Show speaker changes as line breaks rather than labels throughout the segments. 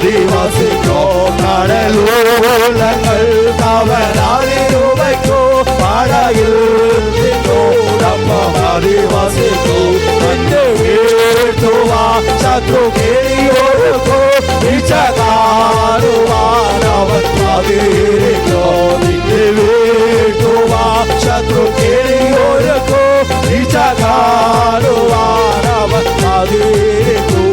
അധിവസിക്കോ കടലോലങ്ങൾ കവലാതിരുവയ്ക്കോ പടയിൽ അധിവസിക്കോ എന്റെ വീഴ്ത്തുവാ ശത്രു കേളിയോർക്കോ വിചകാരുവാനവൻ അതിരിക്കോ നിന്റെ വീഴ്ത്തുവാ ശത്രു കേളിയോർക്കോ വിചകാരുവാനവൻ അതിരിക്കോ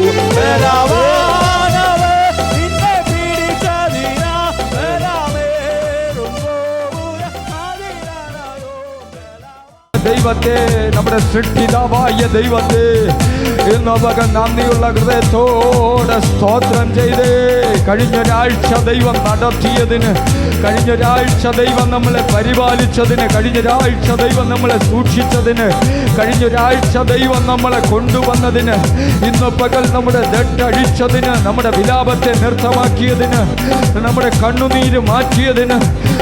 ദൈവത്തെ, നമ്മുടെ സൃഷ്ടിതാവായ ദൈവത്തെ ഇന്ന് മകൻ നന്ദിയുള്ള ഹൃദയത്തോടെ സ്തോത്രം ചെയ്തേ. കഴിഞ്ഞൊരാഴ്ച ദൈവം നടത്തിയതിന്, കഴിഞ്ഞൊരാഴ്ച ദൈവം നമ്മളെ പരിപാലിച്ചതിന്, കഴിഞ്ഞൊരാഴ്ച ദൈവം നമ്മളെ സൂക്ഷിച്ചതിന്, കഴിഞ്ഞൊരാഴ്ച ദൈവം നമ്മളെ കൊണ്ടുവന്നതിന്, ഇന്ന് പകൽ നമ്മുടെ ദട്ടഴിച്ചതിന്, നമ്മുടെ വിലാപത്തെ നൃത്തമാക്കിയതിന്, നമ്മുടെ കണ്ണുനീര് മാറ്റിയതിന്,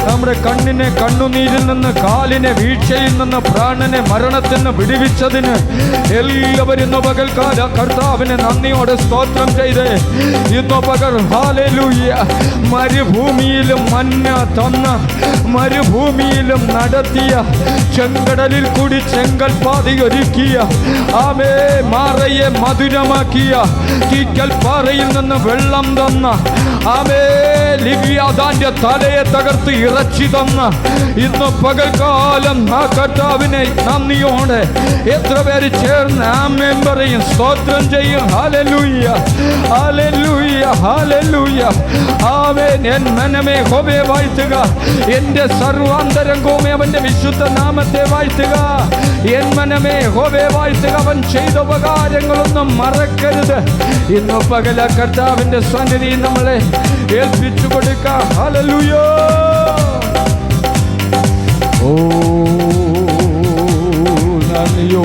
നമ്മുടെ കണ്ണിനെ കണ്ണുനീരിൽ നിന്ന്, കാലിനെ വീഴ്ചയിൽ നിന്ന്, പ്രാണനെ മരണത്തിൽ നിന്ന് വിടുവിച്ചതിന് എല്ലാവരും ഇന്ന് പകൽക്കാല കർത്താവിനെ നന്ദിയോടെ സ്തോത്രം ചെയ്ത് ഇന്ന് പകൽ ഹല്ലേലൂയ. മരുഭൂമിയിലും മന്ന തന്ന, മരുഭൂമിയിലും നടത്തിയ, ചെങ്കടലിൽ കൂടി ചെങ്കൽ പാതി ഒരുക്കിയ, ആമേ മാറയെ മധുരമാക്കിയ, തീക്കൽ പാറയിൽ നിന്ന് വെള്ളം തന്ന, ആമേ ലിവ്യാദാന്റെ തലയെ തകർത്ത് ഇറച്ചി തന്ന ഇന്ന് പകൽക്കാലം ആ കർത്താവിനെ നന്ദിയോടെ എത്ര പേര് ചേർന്ന് ആമേൻ പറയും, സ്തോത്രം ചെയ്യും. ഹല്ലേലൂയ, ഹല്ലേലൂയ, ഹല്ലേലൂയ. ആമേൻ. എൻ മനമേ യഹോവയെ വാഴ്ത്തുക, എൻ്റെ സർവാന്തരംഗവും അവൻ്റെ വിശുദ്ധ നാമത്തെ വാഴ്ത്തുക. എൻ മനമേ യഹോവയെ വാഴ്ത്തുക, അവൻ ചെയ്ത ഉപകാരങ്ങളൊന്നും മറക്കരുത്. ഇന്ന് പകല കർത്താവിൻ്റെ സന്നിധി നമ്മളെ ഏൽപ്പിച്ചു കൊടുക്കാം. ഹല്ലേലൂയ. ഓ നന്ദിയോ.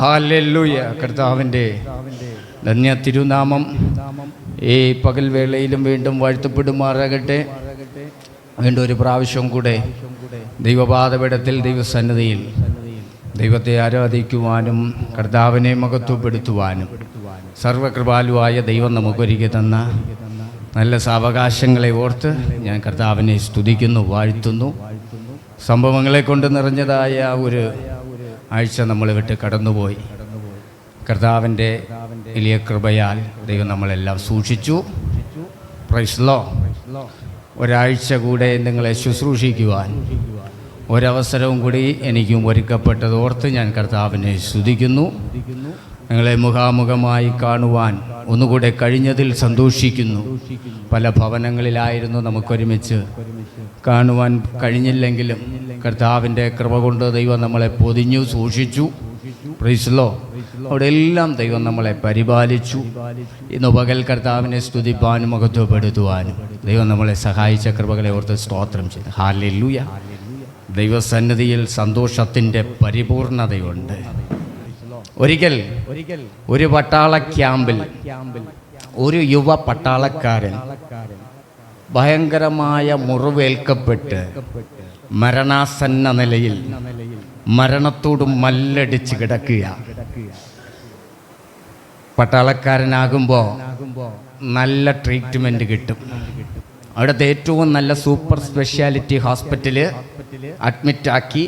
ഹല്ലേലൂയ. കർത്താവിൻ്റെ ധന്യ തിരുനാമം ഈ പകൽവേളയിലും വീണ്ടും വാഴ്ത്തപ്പെടുമാറാകട്ടെ. വീണ്ടും ഒരു പ്രാവശ്യം കൂടെ ദൈവപാദപീഠത്തിൽ ദൈവസന്നിധിയിൽ ദൈവത്തെ ആരാധിക്കുവാനും കർത്താവിനെ മഹത്വപ്പെടുത്തുവാനും സർവകൃപാലുവായ ദൈവം നമുക്കൊരുക്കി തന്ന നല്ല സാവകാശങ്ങളെ ഓർത്ത് ഞാൻ കർത്താവിനെ സ്തുതിക്കുന്നു, വാഴ്ത്തുന്നു. സംഭവങ്ങളെ കൊണ്ട് നിറഞ്ഞതായ ഒരു ആഴ്ച നമ്മളെ വിട്ട് കടന്നുപോയി. കർത്താവിൻ്റെ വലിയ കൃപയാൽ ദൈവം നമ്മളെല്ലാം സൂക്ഷിച്ചു. Price the Lord. ഒരാഴ്ച കൂടെ നിങ്ങളെ ശുശ്രൂഷിക്കുവാൻ ഒരവസരവും കൂടി എനിക്കും ഒരുക്കപ്പെട്ടതോർത്ത് ഞാൻ കർത്താവിനെ സ്തുതിക്കുന്നു. നിങ്ങളെ മുഖാമുഖമായി കാണുവാൻ ഒന്നുകൂടെ കഴിഞ്ഞതിൽ സന്തോഷിക്കുന്നു. പല ഭവനങ്ങളിലായിരുന്നു നമുക്കൊരുമിച്ച് കാണുവാൻ കഴിഞ്ഞില്ലെങ്കിലും കർത്താവിൻ്റെ കൃപ കൊണ്ട് ദൈവം നമ്മളെ പൊതിഞ്ഞു സൂക്ഷിച്ചു. Price the lord. അവിടെ എല്ലാം ദൈവം നമ്മളെ പരിപാലിച്ചു. ഇന്ന് പകൽ കർത്താവിനെ സ്തുതിപ്പാനും മഹത്വപ്പെടുത്തുവാനും ദൈവം നമ്മളെ സഹായിച്ച കൃപകളെ ഓർത്ത് സ്തോത്രം ചെയ്തു. ഹല്ലേലൂയ. ദൈവസന്നിധിയിൽ സന്തോഷത്തിൻ്റെ പരിപൂർണതയുണ്ട്. ഒരിക്കൽ ഒരു പട്ടാള ക്യാമ്പിൽ ഒരു യുവ പട്ടാളക്കാരൻ ഭയങ്കരമായ മുറിവേൽക്കപ്പെട്ട് മരണാസന്ന നിലയിൽ മരണത്തോട് മല്ലടിച്ച് കിടക്കുക. പട്ടാളക്കാരനാകുമ്പോൾ നല്ല ട്രീറ്റ്മെൻറ്റ് കിട്ടും. അവിടുത്തെ ഏറ്റവും നല്ല സൂപ്പർ സ്പെഷ്യാലിറ്റി ഹോസ്പിറ്റല് അഡ്മിറ്റാക്കി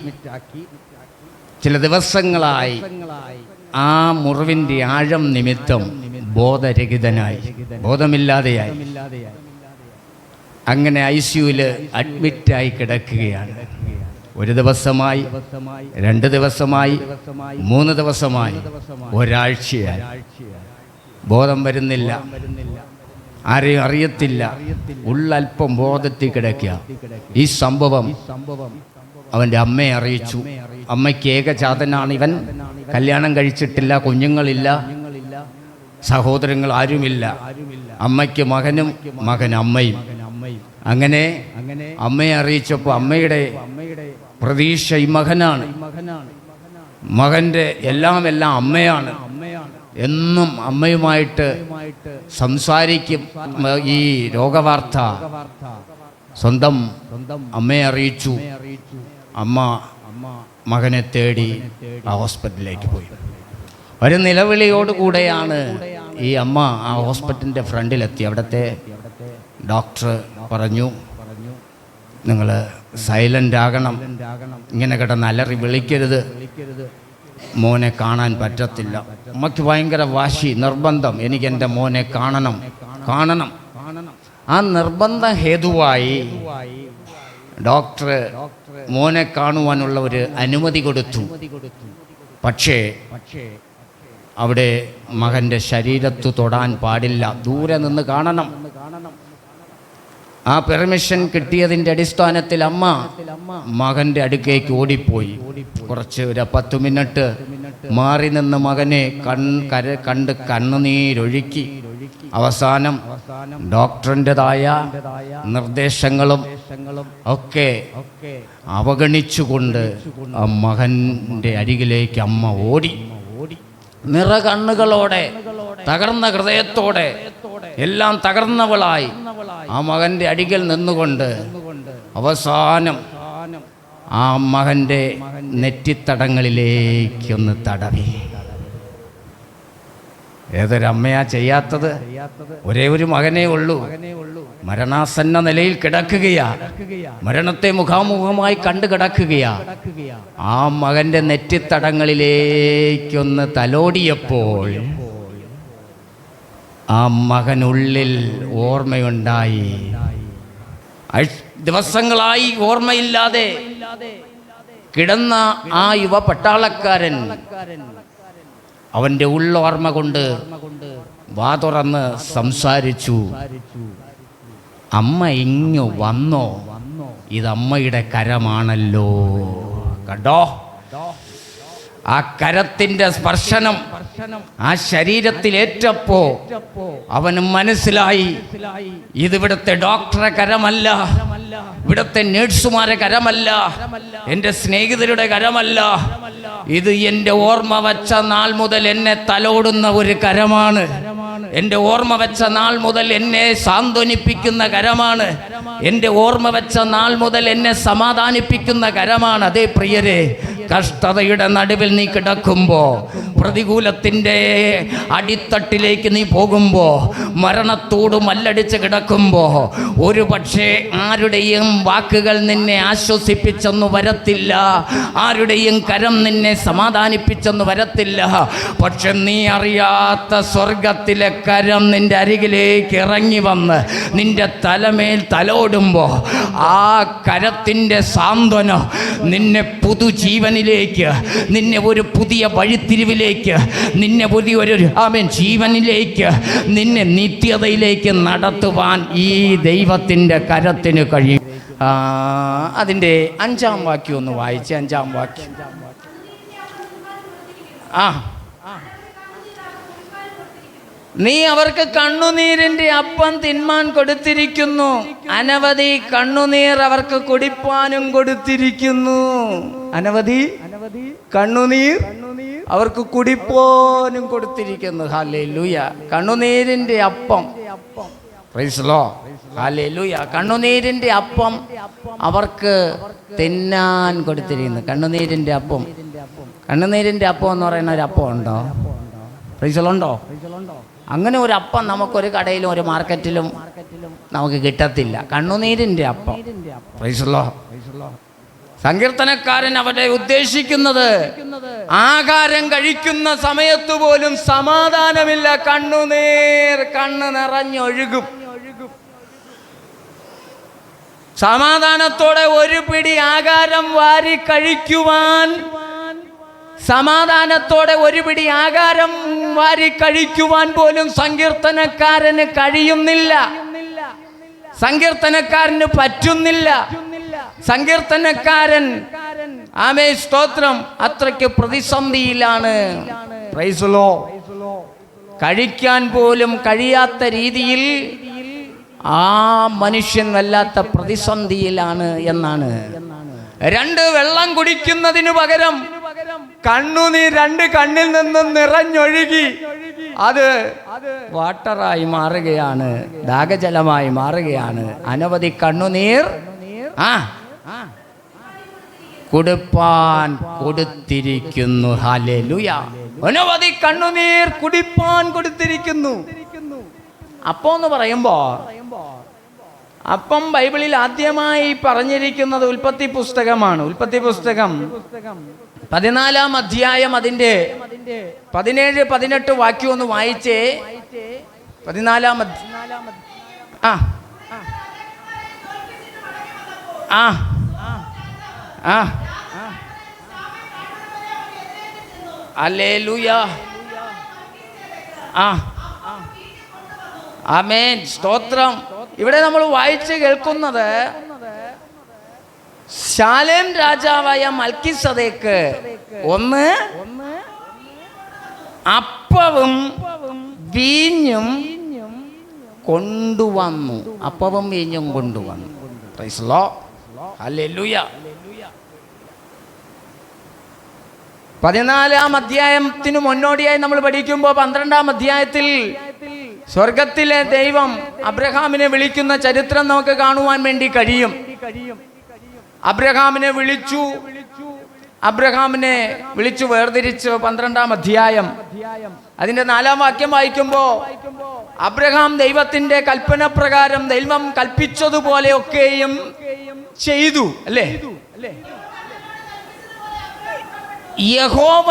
ചില ദിവസങ്ങളായി ആ മുറിവിൻ്റെ ആഴം നിമിത്തം ബോധരഹിതനായി, ബോധമില്ലാതെയായി. അങ്ങനെ ICUവിൽ അഡ്മിറ്റായി കിടക്കുകയാണ്. ഒരു ദിവസമായി, 2 ദിവസമായി, 3 ദിവസമായി, ഒരാഴ്ചയായി ബോധം വരുന്നില്ല. ആരെയും അറിയത്തില്ല. ഉള്ളൽപ്പം ബോധത്തിൽ കിടക്കുക. ഈ സംഭവം അവൻ്റെ അമ്മയെ അറിയിച്ചു. അമ്മയ്ക്ക് ഏകജാതനാണ് ഇവൻ. കല്യാണം കഴിച്ചിട്ടില്ല, കുഞ്ഞുങ്ങളില്ല, സഹോദരങ്ങൾ ആരുമില്ല. അമ്മയ്ക്ക് മകനും മകൻ അമ്മയും. അങ്ങനെ അമ്മയെ അറിയിച്ചപ്പോൾ അമ്മയുടെ പ്രതീക്ഷ ഈ മകനാണ്. മകൻ്റെ എല്ലാം അമ്മയാണ്. എന്നും അമ്മയുമായിട്ട് സംസാരിക്കും. ഈ രോഗവാർത്ത സ്വന്തം അമ്മയെ അറിയിച്ചു. അമ്മ മകനെ തേടി ആ ഹോസ്പിറ്റലിലേക്ക് പോയി. ഒരു നിലവിളിയോടുകൂടെയാണ് ഈ അമ്മ ആ ഹോസ്പിറ്റലിൻ്റെ ഫ്രണ്ടിലെത്തി. അവിടുത്തെ ഡോക്ടർ പറഞ്ഞു, നിങ്ങൾ സൈലൻ്റ് ആകണം, ഇങ്ങനെ കിടന്ന് അലറി വിളിക്കരുത്, മോനെ കാണാൻ പറ്റത്തില്ല. അമ്മയ്ക്ക് ഭയങ്കര വാശി, നിർബന്ധം, എനിക്ക് എൻ്റെ മോനെ കാണണം. ആ നിർബന്ധ ഹേതുവായി ഡോക്ടർ മോനെ കാണുവാനുള്ള ഒരു അനുമതി കൊടുത്തു. പക്ഷേ അവിടെ മകൻ്റെ ശരീരത്ത് തൊടാൻ പാടില്ല, ദൂരെ നിന്ന് കാണണം. ആ പെർമിഷൻ കിട്ടിയതിൻ്റെ അടിസ്ഥാനത്തിൽ അമ്മ മകൻ്റെ അടുക്കേക്ക് ഓടിപ്പോയി. കുറച്ച് ഒരു 10 മിനിറ്റ് മാറി നിന്ന് മകനെ കണ്ട് കണ്ണുനീരൊഴുക്കി. അവസാനം ഡോക്ടറിൻ്റെതായ നിർദ്ദേശങ്ങളും ഒക്കെ അവഗണിച്ചുകൊണ്ട് ആ മകൻ്റെ അരികിലേക്ക് അമ്മ ഓടി. നിറകണ്ണുകളോടെ, തകർന്ന ഹൃദയത്തോടെ, എല്ലാം തകർന്നവളായി ആ മകൻ്റെ അരികിൽ നിന്നുകൊണ്ട് അവസാനം ആ മകൻ്റെ നെറ്റിത്തടങ്ങളിലേക്കൊന്ന് തടവി. ഏതൊരമ്മയാ ചെയ്യാത്തത്? ഒരേ ഒരു മകനേ ഉള്ളൂ, മരണാസന്ന നിലയിൽ കിടക്കുകയാ, മരണത്തെ മുഖാമുഖമായി കണ്ടു കിടക്കുകയാ. ആ മകൻ്റെ നെറ്റിത്തടങ്ങളിലേക്കൊന്ന് തലോടിയപ്പോൾ ആ മകനുള്ളിൽ ഓർമ്മയുണ്ടായി. ദിവസങ്ങളായി ഓർമ്മയില്ലാതെ കിടന്ന ആ യുവ പട്ടാളക്കാരൻ അവൻ്റെ ഉള്ളോർമ്മ കൊണ്ട് വാ തുറന്ന് സംസാരിച്ചു. അമ്മ ഇങ്ങു വന്നോ? ഇതമ്മയുടെ കരമാണല്ലോ. കണ്ടോ, ആ കരത്തിൻ്റെ സ്പർശനം ആ ശരീരത്തിലേറ്റപ്പോ അവന് മനസ്സിലായി, ഇതിവിടുത്തെ ഡോക്ടറെ കരമല്ല, ഇവിടുത്തെ നേഴ്സുമാരെ കരമല്ല, എൻ്റെ സ്നേഹിതരുടെ കരമല്ല, ഇത് എൻ്റെ ഓർമ്മ വച്ച നാൾ മുതൽ എന്നെ തലോടുന്ന ഒരു കരമാണ്. എൻ്റെ ഓർമ്മ വെച്ച നാൾ മുതൽ എന്നെ സാന്ത്വനിപ്പിക്കുന്ന കരമാണ്. എൻ്റെ ഓർമ്മ വെച്ച നാൾ മുതൽ എന്നെ സമാധാനിപ്പിക്കുന്ന കരമാണ്. അതേ പ്രിയരെ, കഷ്ടതയുടെ നടുവിൽ നീ കിടക്കുമ്പോൾ, പ്രതികൂലത്തിൻ്റെ അടിത്തട്ടിലേക്ക് നീ പോകുമ്പോൾ, മരണത്തോട് മല്ലടിച്ച് കിടക്കുമ്പോൾ, ഒരു പക്ഷേ ആരുടെയും വാക്കുകൾ നിന്നെ ആശ്വസിപ്പിച്ചെന്ന് വരത്തില്ല, ആരുടെയും കരം നിന്നെ സമാധാനിപ്പിച്ചെന്ന് വരത്തില്ല. പക്ഷെ നീ അറിയാത്ത സ്വർഗത്തിലെ കരം നിന്റെ അരികിലേക്ക് ഇറങ്ങി വന്ന് നിന്റെ തലമേൽ തലോടുമ്പോൾ, ആ കരത്തിൻ്റെ സാന്ത്വനം നിന്നെ പുതുജീവനിലേക്ക്, നിന്നെ ഒരു പുതിയ വഴിത്തിരിവിലേക്ക്, നിന്നെ പുതിയൊരു ജീവനിലേക്ക്, നിന്നെ നിത്യതയിലേക്ക് നടത്തുവാൻ ഈ ദൈവത്തിൻ്റെ കരത്തിന് കഴിയും. അതിൻ്റെ 5-ാം വാക്യം ഒന്ന് വായിച്ച്. 5-ാം വാക്യം. നീ അവർക്ക് കണ്ണുനീരിൻ്റെ അപ്പം തിന്മാൻ കൊടുത്തിരിക്കുന്നു, അനവധി കണ്ണുനീർ അവർക്ക് കുടിപ്പാനും കൊടുത്തിരിക്കുന്നു. അനവധി കണ്ണുനീർ അവർക്ക് കുടിപ്പാനും കൊടുത്തിരിക്കുന്നു. ഹല്ലേലൂയ. കണ്ണുനീരിൻ്റെ അപ്പം. Price the lord. ഹല്ലേലൂയ. കണ്ണുനീരിൻ്റെ അപ്പം അവർക്ക് തിന്നാൻ കൊടുത്തിരിക്കുന്നു. കണ്ണുനീരിൻ്റെ അപ്പം. കണ്ണുനീരിൻ്റെ അപ്പം എന്ന് പറയുന്ന ഒരു അപ്പം ഉണ്ടോ? Price the Lord. ഉണ്ടോ? അങ്ങനെ ഒരു അപ്പം നമുക്കൊരു കടയിലും ഒരു മാർക്കറ്റിലും നമുക്ക് കിട്ടത്തില്ല. കണ്ണുനീരിൻ്റെ അപ്പം. Price the Lord. സങ്കീർത്തനക്കാരൻ അവിടെ ഉദ്ദേശിക്കുന്നത്, ആഹാരം കഴിക്കുന്ന സമയത്ത് പോലും സമാധാനമില്ല, കണ്ണുനീർ കണ്ണ് നിറഞ്ഞൊഴുകും. സമാധാനത്തോടെ ഒരു പിടി ആഹാരം വാരി കഴിക്കുവാൻ, സമാധാനത്തോടെ ഒരു പിടി ആഹാരം വാരി കഴിക്കുവാൻ പോലും സങ്കീർത്തനക്കാരന് കഴിയുന്നില്ല, സങ്കീർത്തനക്കാരന് പറ്റുന്നില്ല. സങ്കീർത്തനക്കാരൻ ആമേ സ്തോത്രം അത്രയ്ക്ക് പ്രതിസന്ധിയിലാണ്. Price the Lord. കഴിക്കാൻ പോലും കഴിയാത്ത രീതിയിൽ ആ മനുഷ്യൻ വല്ലാത്ത പ്രതിസന്ധിയിലാണ് എന്നാണ്. 2 വെള്ളം കുടിക്കുന്നതിന് പകരം കണ്ണുനീർ 2 കണ്ണിൽ നിന്നും നിറഞ്ഞൊഴുകി അത് വാട്ടറായി മാറുകയാണ്, ദാഹജലമായി മാറുകയാണ്. അനവധി കണ്ണുനീർ കുടിപ്പാൻ കൊടുത്തിരിക്കുന്നു. ഹല്ലേലൂയ. അനവധി കണ്ണുനീർ കുടിപ്പാൻ കൊടുത്തിരിക്കുന്നു. അപ്പം എന്ന് പറയുമ്പോ അപ്പം ബൈബിളിൽ ആദ്യമായി പറഞ്ഞിരിക്കുന്നത് ഉൽപ്പത്തി പുസ്തകമാണ്. ഉൽപ്പത്തി പുസ്തകം 14-ാം അധ്യായം അതിന്റെ 17-18 വാക്യം ഒന്ന് വായിച്ചേ. 14-ാം ഹല്ലേലൂയ. ആമേൻ സ്തോത്രം. ഇവിടെ നമ്മൾ വായിച്ച് കേൾക്കുന്നത് ശാലേം രാജാവായ മൽക്കിസദേക്ക് ഒന്ന് അപ്പവും വീഞ്ഞും കൊണ്ടുവന്നു. അപ്പവും വീഞ്ഞും കൊണ്ടുവന്നു. Price the lord. ഹല്ലേലൂയ. 14-ാം അധ്യായത്തിന് മുന്നോടിയായി നമ്മൾ പഠിക്കുമ്പോൾ 12-ാം അധ്യായത്തിൽ സ്വർഗത്തിലെ ദൈവം അബ്രഹാമിനെ വിളിക്കുന്ന ചരിത്രം നമുക്ക് കാണുവാൻ വേണ്ടി കഴിയും. അബ്രഹാമിനെ വിളിച്ചു വേർതിരിച്ച് 12-ാം അധ്യായം അതിന്റെ 4-ാം വാക്യം വായിക്കുമ്പോൾ അബ്രഹാം ദൈവത്തിന്റെ കൽപ്പന പ്രകാരം ദൈവം കൽപ്പിച്ചതുപോലെയൊക്കെയും ചെയ്തു. അല്ലേ? യഹോവ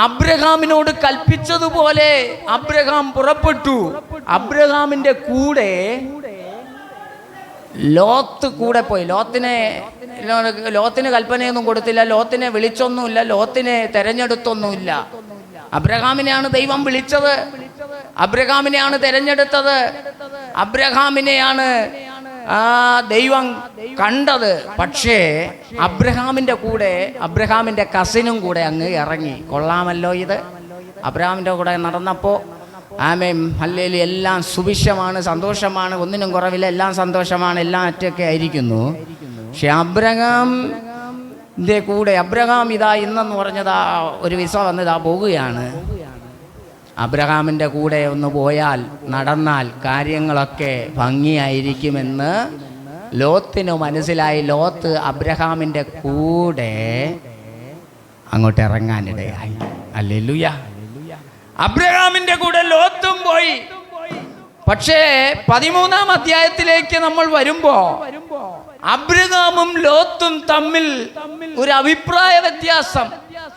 അബ്രഹാമിനോട് കൽപ്പിച്ചതുപോലെ അബ്രഹാം പുറപ്പെട്ടു. അബ്രഹാമിന്റെ കൂടെ ലോത്ത് കൂടെ പോയി. ലോത്തിന് കൽപ്പനയൊന്നും കൊടുത്തില്ല, ലോത്തിനെ വിളിച്ചൊന്നുമില്ല, ലോത്തിനെ തെരഞ്ഞെടുത്തൊന്നുമില്ല. അബ്രഹാമിനെയാണ് ദൈവം വിളിച്ചത്, അബ്രഹാമിനെയാണ് തെരഞ്ഞെടുത്തത്, അബ്രഹാമിനെയാണ് ദൈവം കണ്ടത്. പക്ഷേ അബ്രഹാമിന്റെ കൂടെ അബ്രഹാമിന്റെ കസിനും കൂടെ അങ്ങ് ഇറങ്ങി. കൊള്ളാമല്ലോ ഇത്. അബ്രഹാമിന്റെ കൂടെ നടന്നപ്പോൾ ആമേൻ ഹല്ലേലൂയ, എല്ലാം സുഭിക്ഷമാണ്, സന്തോഷമാണ്, ഒന്നിനും കുറവില്ല, എല്ലാം സന്തോഷമാണ്, എല്ലാം ഒറ്റയൊക്കെ ആയിരിക്കുന്നു. പക്ഷെ അബ്രഹാമിന്റെ കൂടെ അബ്രഹാം ഇതാ ഇന്നെന്ന് പറഞ്ഞതാ ഒരു വിസ വന്നതാ പോവുകയാണ്. അബ്രഹാമിൻ്റെ കൂടെ ഒന്ന് പോയാൽ നടന്നാൽ കാര്യങ്ങളൊക്കെ ഭംഗിയായിരിക്കുമെന്ന് ലോത്തിന് മനസ്സിലായി. ലോത്ത് അബ്രഹാമിൻ്റെ കൂടെ അങ്ങോട്ട് ഇറങ്ങാനിടയായി. ഹല്ലേലൂയ. അബ്രഹാമിൻ്റെ കൂടെ ലോത്തും പോയി. പക്ഷേ 13-ാം അധ്യായത്തിലേക്ക് നമ്മൾ വരുമ്പോ അബ്രഹാമും ലോത്തും തമ്മിൽ ഒരു അഭിപ്രായ വ്യത്യാസം.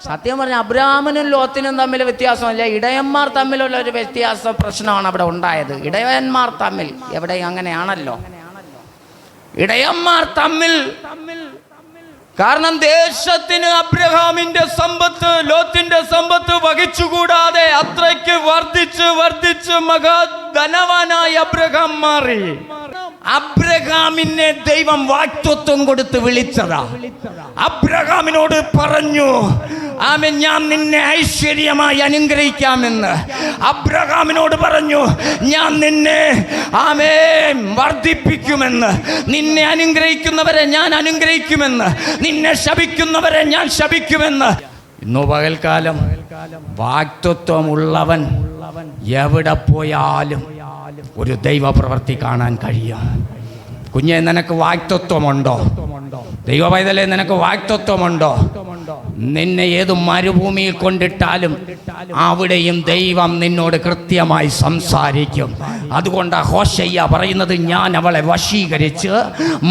സത്യം പറഞ്ഞ അബ്രഹാമിനും ലോത്തിനും തമ്മിൽ വ്യത്യാസമല്ല, ഇടയന്മാർ തമ്മിലുള്ള ഒരു വ്യത്യാസ പ്രശ്നമാണ് അവിടെ ഉണ്ടായത്. ഇടയന്മാർ തമ്മിൽ എവിടെയും അങ്ങനെയാണല്ലോ, ഇടയന്മാർ തമ്മിൽ. കാരണം ദേശത്തിന് അബ്രഹാമിന്റെ സമ്പത്ത് ലോത്തിന്റെ സമ്പത്ത് വഹിച്ചുകൂടാതെ അത്രയ്ക്ക് വർദ്ധിച്ച് മഹാധനവാനായി അബ്രഹാം മാറി. അബ്രഹാമിനെ ദൈവം വാഗ്ദത്തം കൊടുത്ത് വിളിച്ചതാ. അബ്രഹാമിനോട് പറഞ്ഞു, ആമേൻ, ഞാൻ നിന്നെ ഐശ്വര്യമായി അനുഗ്രഹിക്കാമെന്ന്. അബ്രഹാമിനോട് പറഞ്ഞു, ഞാൻ നിന്നെ ആമേൻ വർദ്ധിപ്പിക്കുമെന്ന്. നിന്നെ അനുഗ്രഹിക്കുന്നവരെ ഞാൻ അനുഗ്രഹിക്കുമെന്ന്, നിന്നെ ശപിക്കുന്നവരെ ഞാൻ ശപിക്കുമെന്ന്. ഇന്നു പകൽക്കാലം വാഗ്ദത്തമുള്ളവൻ എവിടെ പോയാലും ഒരു ദൈവപ്രവൃത്തി കാണാൻ കഴിയും. കുഞ്ഞെ, നിനക്ക് വാഗ്ദത്തമുണ്ടോ? ദൈവ പൈതലേ, നിനക്ക് വാഗ്ദത്തമുണ്ടോ? നിന്നെ ഏത് മരുഭൂമിയിൽ കൊണ്ടിട്ടാലും അവിടെയും ദൈവം നിന്നോട് കൃത്യമായി സംസാരിക്കും. അതുകൊണ്ട് ഹോശയ്യ പറയുന്നത്, ഞാൻ അവളെ വശീകരിച്ച്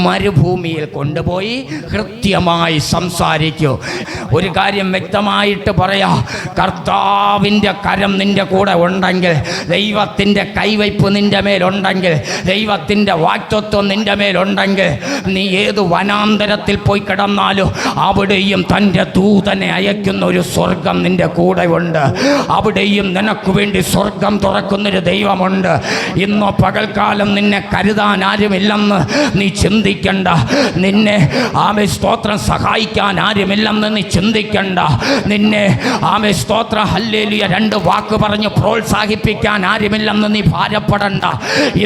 മരുഭൂമിയിൽ കൊണ്ടുപോയി കൃത്യമായി സംസാരിക്കൂ. ഒരു കാര്യം വ്യക്തമായിട്ട് പറയാം, കർത്താവിൻ്റെ കരം നിന്റെ കൂടെ ഉണ്ടെങ്കിൽ, ദൈവത്തിൻ്റെ കൈവയ്പ് നിന്റെ മേലുണ്ടെങ്കിൽ, ദൈവത്തിൻ്റെ വാഗ്ദത്തം നിന്റെ മേലുണ്ടെങ്കിൽ, നീ ഏത് വനാന്തരത്തിൽ പോയി കിടന്നാലും അവിടെയും തൻ്റെ ദൂതൻ ദൂതനെ അയക്കുന്ന ഒരു സ്വർഗം നിന്റെ കൂടെ ഉണ്ട്. അവിടെയും നിനക്ക് വേണ്ടി സ്വർഗം തുറക്കുന്നൊരു ദൈവമുണ്ട്. ഇന്നോ പകൽക്കാലം നിന്നെ കരുതാൻ ആരുമില്ലെന്ന് നീ ചിന്തിക്കണ്ട. നിന്നെ ആമേ സ്തോത്രം സഹായിക്കാൻ ആരുമില്ലെന്ന് നീ ചിന്തിക്കണ്ട. നിന്നെ ആമേ സ്തോത്രം ഹല്ലേലൂയ 2 വാക്ക് പറഞ്ഞ് പ്രോത്സാഹിപ്പിക്കാൻ ആരുമില്ലെന്ന് നീ ഭാരപ്പെടണ്ട.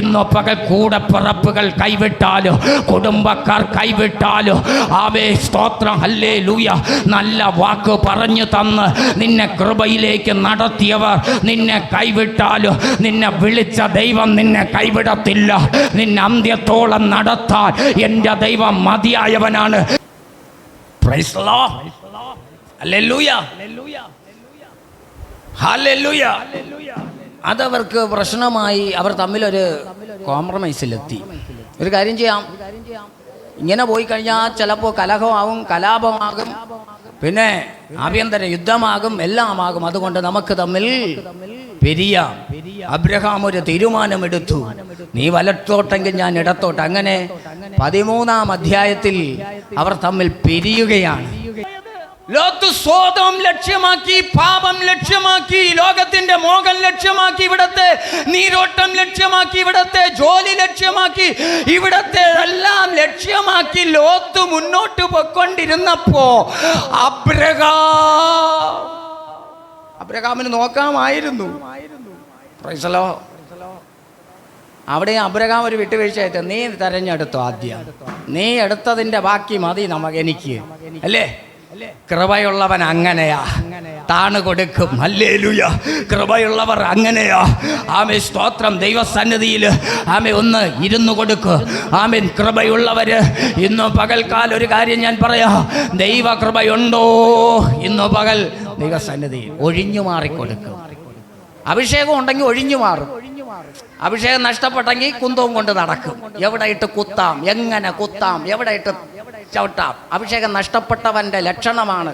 ഇന്നോ പകൽ കൂടെ പിറപ്പുകൾ കൈവിട്ടാലോ, കുടുംബക്കാർ കൈവിട്ടാലോ, ആമേ സ്തോത്രം ഹല്ലേലൂയ നല്ല വാക്ക് പറഞ്ഞു തന്ന് നിന്നെ കൃപയിലേക്ക് നടത്തിയവർ നിന്നെ കൈവിട്ടാലോ, നിന്നെ വിളിച്ച ദൈവം നിന്നെ കൈവിടത്തില്ല. നിന്നെ അന്ത്യത്തോളം നടത്താൻ എൻ്റെ ദൈവം മതിയായവനാണ്. Praise the lord. ഹല്ലേലൂയ, ഹല്ലേലൂയ. അതവർക്ക് പ്രശ്നമായി. അവർ തമ്മിലൊരു കോംപ്രമൈസിലെത്തി. ഒരു കാര്യം ചെയ്യാം, ഇങ്ങനെ പോയി കഴിഞ്ഞാൽ ചിലപ്പോൾ കലഹമാകും, കലാപമാകും, പിന്നെ ആഭ്യന്തര യുദ്ധമാകും, എല്ലാമാകും. അതുകൊണ്ട് നമുക്ക് തമ്മിൽ പിരിയാം. അബ്രഹാം ഒരു തീരുമാനമെടുത്തു, നീ വലത്തോട്ടെങ്കിൽ ഞാൻ ഇടത്തോട്ട്. അങ്ങനെ 13-ാം അധ്യായത്തിൽ അവർ തമ്മിൽ പിരിയുകയാണ്. ലോത്ത് സ്വതം ലക്ഷ്യമാക്കി, പാപം ലക്ഷ്യമാക്കി, ലോകത്തിന്റെ മോഹം ലക്ഷ്യമാക്കി, ഇവിടത്തെ നീരോട്ടം ലക്ഷ്യമാക്കി, ഇവിടത്തെ ജോലി ലക്ഷ്യമാക്കി, ഇവിടത്തെ എല്ലാം ലക്ഷ്യമാക്കി ലോത്ത് മുന്നോട്ട് പോയിക്കൊണ്ടിരുന്നപ്പോ അബ്രഹാമിന് നോക്കാമായിരുന്നു. Praise the lord. അവിടെ അബ്രഹാം ഒരു വിട്ടുവീഴ്ചയായിട്ട്, നീ തെരഞ്ഞെടുത്തു, ആദ്യം നീ എടുത്തതിന്റെ ബാക്കി മതി എനിക്ക്, അല്ലേ? കൃപയുള്ളവൻ അങ്ങനെയാ, താണ് കൊടുക്കും. ഹല്ലേലൂയ. കൃപയുള്ളവർ അങ്ങനെയാ. ആമേ സ്തോത്രം. ദൈവസന്നിധിയിൽ ആമേ ഒന്ന് ഇരുന്നു കൊടുക്കും. ആമേൻ. കൃപയുള്ളവര് ഇന്ന് പകൽക്കാലം ഒരു കാര്യം ഞാൻ പറയാം, ദൈവ കൃപയുണ്ടോ ഇന്ന് പകൽ ദൈവസന്നിധിയിൽ ഒഴിഞ്ഞു മാറിക്കൊടുക്കും. അഭിഷേകം ഉണ്ടെങ്കിൽ ഒഴിഞ്ഞു മാറും. അഭിഷേകം നഷ്ടപ്പെട്ടെങ്കിൽ കുന്തവും കൊണ്ട് നടക്കും. എവിടെ ഇട്ട് കുത്താം, എങ്ങനെ കുത്താം, എവിടെ ഇട്ട് ചവിട്ടാം. അഭിഷേകം നഷ്ടപ്പെട്ടവന്റെ ലക്ഷണമാണ്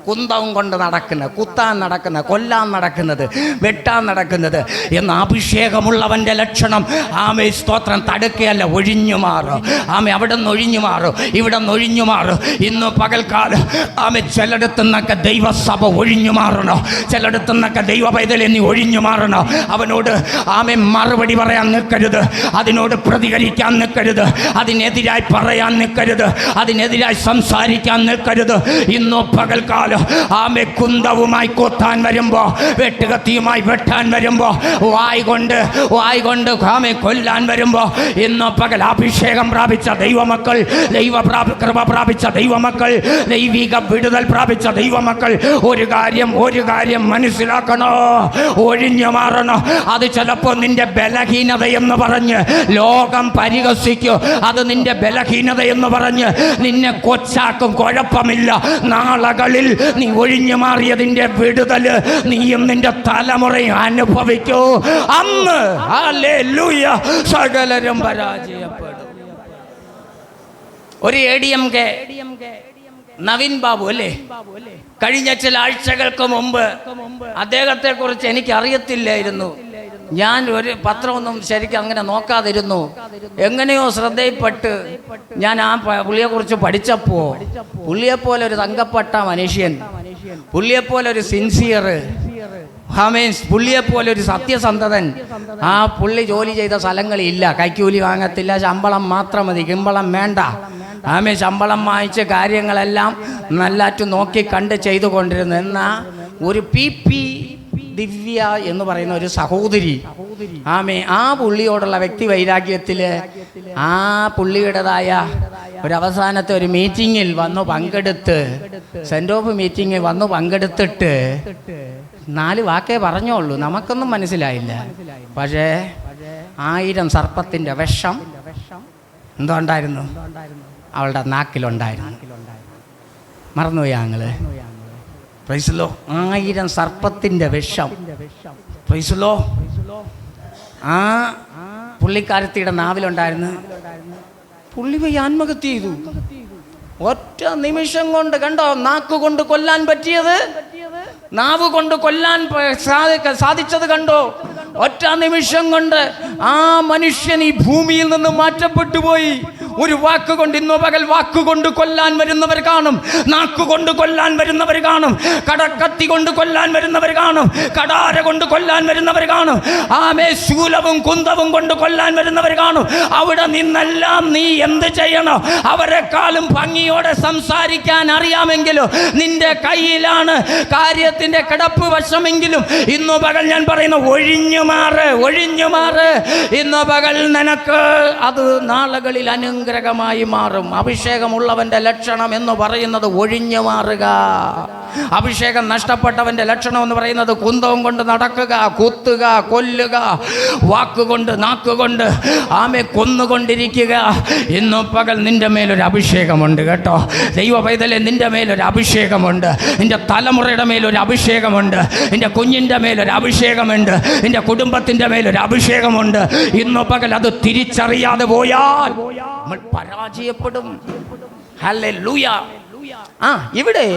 കുന്തവും കൊണ്ട് നടക്കുന്നത്, കുത്താൻ നടക്കുന്നത്, കൊല്ലാൻ നടക്കുന്നത്, വെട്ടാൻ നടക്കുന്നത്. എന്ന അഭിഷേകമുള്ളവന്റെ ലക്ഷണം ആമേ സ്തോത്രം തടുക്കുകയല്ല, ഒഴിഞ്ഞു മാറും. ആമേ അവിടെ നിന്ന് ഒഴിഞ്ഞു മാറും, ഇവിടെ നിന്ന് ഒഴിഞ്ഞു മാറും. ഇന്ന് പകൽക്കാലം ആമേ ചിലയിടത്തു നിന്നൊക്കെ ദൈവസഭ ഒഴിഞ്ഞു മാറണോ, ചിലയിടത്തു നിന്നൊക്കെ ദൈവ പൈതൽ നീ ഒഴിഞ്ഞു മാറണോ. അവനോട് ആമേ മറുപടി പറയാൻ നിൽക്കരുത്, അതിനോട് പ്രതികരിക്കാൻ നിൽക്കരുത്, അതിനെതിരായി പറയാൻ നിൽക്കരുത്, അതിനെതിരായി സംസാരിക്കാൻ നിൽക്കരുത്. ഇന്ന് പകൽക്കാലം ആമേ കുന്തവുമായി കൊത്താൻ വരുമ്പോ, വെട്ടുകത്തിയുമായി വെട്ടാൻ വരുമ്പോ, വായ് കൊണ്ട് ആമേ കൊല്ലാൻ വരുമ്പോ, ഇന്ന് പകൽ അഭിഷേകം പ്രാപിച്ച ദൈവമക്കൾ, കൃപ പ്രാപിച്ച ദൈവമക്കൾ, ദൈവിക വിടുതൽ പ്രാപിച്ച ദൈവമക്കൾ ഒരു കാര്യം മനസ്സിലാക്കണോ, ഒഴിഞ്ഞു മാറണോ. അത് ചിലപ്പോൾ നിന്റെ ബലഹീനതയെന്ന് പറഞ്ഞ് ലോകം പരിഹസിക്കും. അത് നിന്റെ ബലഹീനതയെന്ന് പറഞ്ഞ് നിന്നെ കൊച്ചാക്കും. കുഴപ്പമില്ല, നാളകളിൽ നീ ഒഴിഞ്ഞു മാറിയതിന്റെ വിടുതല് നീയും നിന്റെ തലമുറയും അനുഭവിക്കൂ. അന്ന് ഹല്ലേലൂയ സകലരും പരാജയപ്പെടും. ഒരു ADMK നവീൻ ബാബു അല്ലേ, കഴിഞ്ഞ ചില ആഴ്ചകൾക്ക് മുമ്പ് അദ്ദേഹത്തെ കുറിച്ച് എനിക്ക് അറിയത്തില്ലായിരുന്നു. ഞാൻ ഒരു പത്രമൊന്നും ശരിക്കും അങ്ങനെ നോക്കാതിരുന്നു. എങ്ങനെയോ ശ്രദ്ധയിൽപ്പെട്ട് ഞാൻ ആ പുള്ളിയെക്കുറിച്ച് പഠിച്ചപ്പോൾ, പുള്ളിയെപ്പോലെ ഒരു തങ്കപ്പെട്ട മനുഷ്യൻ, പുള്ളിയെപ്പോലെ ഒരു സിൻസിയർ, പുള്ളിയെപ്പോലെ ഒരു സത്യസന്ധതൻ, ആ പുള്ളി ജോലി ചെയ്ത സ്ഥലങ്ങളില്ല. കൈക്കൂലി വാങ്ങത്തില്ല, ശമ്പളം മാത്രം മതി, കിമ്പളം വേണ്ട. ശമ്പളം വാങ്ങിച്ച് കാര്യങ്ങളെല്ലാം നല്ലാറ്റ് നോക്കി കണ്ട് ചെയ്തുകൊണ്ടിരുന്നു. എന്നാൽ ഒരു PP ദിവ്യ എന്ന് പറയുന്ന ഒരു സഹോദരി, ആ പുള്ളിയോടുള്ള വ്യക്തി വൈരാഗ്യത്തിൽ ആ പുള്ളിയുടേതായ ഒരു അവസാനത്തെ ഒരു മീറ്റിങ്ങിൽ വന്നു പങ്കെടുത്ത്, സെൻഡ് ഓഫ് മീറ്റിങ്ങിൽ വന്നു പങ്കെടുത്തിട്ട് 4 വാക്കേ പറഞ്ഞോളൂ, നമുക്കൊന്നും മനസ്സിലായില്ല. പക്ഷേ 1000 സർപ്പത്തിൻ്റെ വിഷം എന്തോ ഉണ്ടായിരുന്നു, അവളുടെ നാക്കിലുണ്ടായിരുന്നു. മറന്നുപോയി ഞങ്ങള്. Price law. 1000 സർപ്പത്തിൻ്റെ വിഷം. Price low. ആ പുള്ളിക്കാരത്തിയുടെ നാവിലുണ്ടായിരുന്നു. പുള്ളി പോയി ആത്മഹത്യ ചെയ്തു. ഒറ്റ നിമിഷം കൊണ്ട് കണ്ടോ, നാക്കുകൊണ്ട് കൊല്ലാൻ പറ്റിയത്, നാവ് കൊണ്ട് കൊല്ലാൻ സാധിച്ചത് കണ്ടോ. ഒറ്റ നിമിഷം കൊണ്ട് ആ മനുഷ്യൻ ഈ ഭൂമിയിൽ നിന്ന് മാറ്റപ്പെട്ടു പോയി. ഒരു വാക്കുകൊണ്ട് ഇന്നു പകൽ വാക്കുകൊണ്ട് കൊല്ലാൻ വരുന്നവർ കാണും, നാക്കുകൊണ്ട് കൊല്ലാൻ വരുന്നവർ കാണും, കടക്കത്തി കൊണ്ട് കൊല്ലാൻ വരുന്നവർ കാണും, കടാര കൊണ്ട് കൊല്ലാൻ വരുന്നവർ കാണും, ആമേ ശൂലവും കുന്തവും കൊണ്ട് കൊല്ലാൻ വരുന്നവർ കാണും. അവിടെ നിന്നെല്ലാം നീ എന്ത് ചെയ്യണം? അവരെക്കാളും ഭംഗിയോടെ സംസാരിക്കാൻ അറിയാമെങ്കിലും നിന്റെ കയ്യിലാണ് കാര്യത്തിന്റെ കിടപ്പ് വശമെങ്കിലും ഇന്നു പകൽ ഞാൻ പറയുന്നു, ഒഴിഞ്ഞു മാറ്, ഒഴിഞ്ഞു മാറ്. ഇന്നു പകൽ നിനക്ക് അത് നാളുകളിൽ അനുഗ്രഹമായി മാറും. അഭിഷേകമുള്ളവന്റെ ലക്ഷണം എന്ന് പറയുന്നത് ഒഴിഞ്ഞു മാറുക. അഭിഷേകം നഷ്ടപ്പെട്ടവന്റെ ലക്ഷണം എന്ന് പറയുന്നത് കുന്തവും കൊണ്ട് നടക്കുക, കുത്തുക, കൊല്ലുക, വാക്കുകൊണ്ട് നാക്കുകൊണ്ട് ആമെ കൊന്നുകൊണ്ടിരിക്കുക. ഇന്നു പകൽ നിന്റെ മേലൊരു അഭിഷേകമുണ്ട് കേട്ടോ. ദൈവ പൈതലെ, നിന്റെ മേലൊരു അഭിഷേകമുണ്ട്. നിന്റെ തലമുറയുടെ മേലൊരു അഭിഷേകമുണ്ട്. നിന്റെ കുഞ്ഞിൻ്റെ മേലൊരു അഭിഷേകമുണ്ട്. നിന്റെ കുടുംബത്തിൻ്റെ മേലൊരു അഭിഷേകമുണ്ട്. ഇന്നു പകൽ അത് തിരിച്ചറിയാതെ പോയാൽ നമ്മൾ പരാജയപ്പെടും. ഹല്ലേലൂയ. ഇവിടെ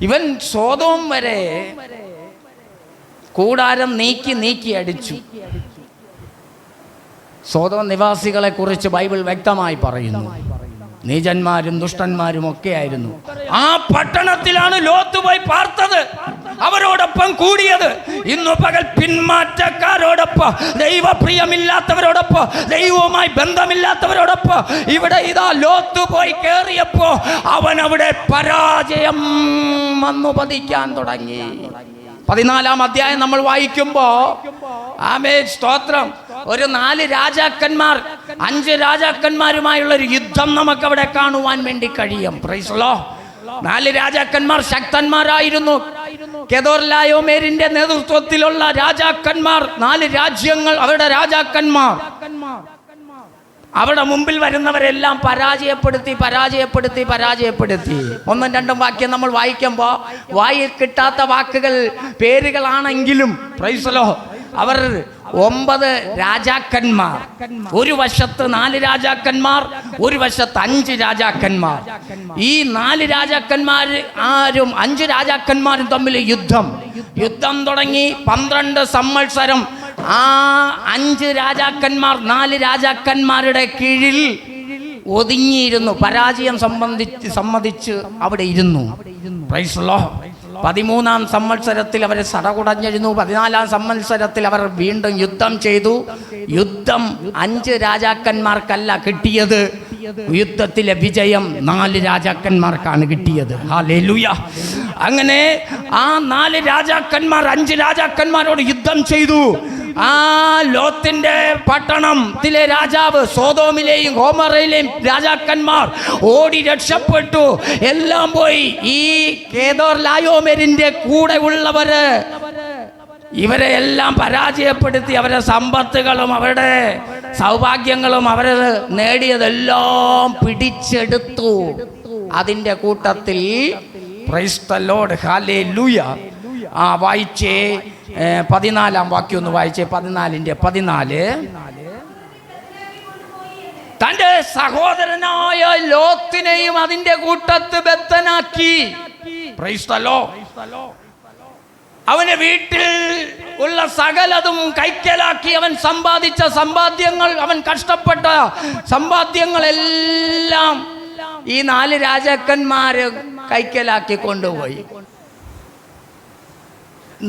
ഇവൻ സോദോം വരെ കൂടാരം നീക്കി അടിച്ചു. സോദോം നിവാസികളെ കുറിച്ച് ബൈബിൾ വ്യക്തമായി പറയുന്നു, നീചന്മാരും ദുഷ്ടന്മാരും ഒക്കെ ആയിരുന്നു. ആ പട്ടണത്തിലാണ് ലോത്ത് പോയി പാർത്തത്, അവരോടൊപ്പം കൂടിയത്. ഇന്നു പകൽ പിന്മാറ്റക്കാരോടൊപ്പം, ദൈവപ്രിയമില്ലാത്തവരോടൊപ്പം, ദൈവവുമായി ബന്ധമില്ലാത്തവരോടൊപ്പം ഇവിടെ ഇതാ ലോത്ത് പോയി കയറിയപ്പോ അവൻ അവിടെ പരാജയം വന്നു പതിക്കാൻ തുടങ്ങി. 14-ാം അധ്യായം നമ്മൾ വായിക്കുമ്പോ ആമേൻ സ്തോത്രം, ഒരു 4 രാജാക്കന്മാർ 5 രാജാക്കന്മാരുമായുള്ള ഒരു യുദ്ധം നമുക്ക് അവിടെ കാണുവാൻ വേണ്ടി കഴിയും. Price the Lord. 4 രാജാക്കന്മാർ ശക്തന്മാരായിരുന്നു. കെദോർലായോമേരിന്റെ നേതൃത്വത്തിലുള്ള രാജാക്കന്മാർ, 4 രാജ്യങ്ങൾ, അവരുടെ രാജാക്കന്മാർ അവിടെ മുമ്പിൽ വരുന്നവരെല്ലാം പരാജയപ്പെടുത്തി. 1ഉം 2ഉം വാക്യം നമ്മൾ വായിക്കുമ്പോൾ വായിൽ കിട്ടാത്ത വാക്കുകൾ, പേരുകളാണെങ്കിലും പ്രൈസ് ദി ലോർഡ്, അവർ 9 രാജാക്കന്മാർ, ഒരു വശത്ത് 4 രാജാക്കന്മാർ, ഒരു വശത്ത് 5 രാജാക്കന്മാർ. ഈ 4 രാജാക്കന്മാർ ആരും 5 രാജാക്കന്മാരും തമ്മിൽ യുദ്ധം തുടങ്ങി 12 സംവത്സരം. ആ 5 രാജാക്കന്മാർ 4 രാജാക്കന്മാരുടെ കീഴിൽ ഒതുങ്ങിയിരുന്നു, പരാജയം സമ്മതിച്ച് അവിടെ ഇരുന്നു. Price the Lord. 13-ാം സംവത്സരത്തിൽ അവർ സടകുടഞ്ഞിരുന്നു. 14-ാം സംവത്സരത്തിൽ അവർ വീണ്ടും യുദ്ധം ചെയ്തു. യുദ്ധം 5 രാജാക്കന്മാർക്കല്ല കിട്ടിയത്, യുദ്ധത്തിലെ വിജയം 4 രാജാക്കന്മാർക്കാണ് കിട്ടിയത്. ഹല്ലേലൂയ. അങ്ങനെ ആ 4 രാജാക്കന്മാർ 5 രാജാക്കന്മാരോട് യുദ്ധം ചെയ്തു. ആ ലോത്തിന്റെ പട്ടണത്തിലെ രാജാവ്, സോദോമിലെയും ഗോമോറയിലെയും രാജാക്കന്മാർ ഓടി രക്ഷപ്പെട്ടു, എല്ലാം പോയി. ഈ കെദോർലായോമേരിന്റെ കൂടെ ഉള്ളവര് ഇവരെ എല്ലാം പരാജയപ്പെടുത്തി. അവരുടെ സമ്പത്തുകളും അവരുടെ സൗഭാഗ്യങ്ങളും അവർ നേടിയതെല്ലാം പിടിച്ചെടുത്തു. അതിൻ്റെ കൂട്ടത്തിൽ പ്രൈസ് ദി ലോർഡ്, ഹല്ലേലൂയ. വായിച്ചേ 14-ാം വാക്യം ഒന്ന് വായിച്ചേ. 14-ന്റെ 14. തന്റെ സഹോദരനായ ലോത്തിനെയും അതിന്റെ കൂട്ടത്ത് ബദ്ധനാക്കി. Praise the lord. അവന് വീട്ടിൽ ഉള്ള സകലതും കൈക്കലാക്കി. അവൻ സമ്പാദിച്ച സമ്പാദ്യങ്ങൾ, അവൻ കഷ്ടപ്പെട്ട സമ്പാദ്യങ്ങളെല്ലാം ഈ 4 രാജാക്കന്മാര് കൈക്കലാക്കി കൊണ്ടുപോയി.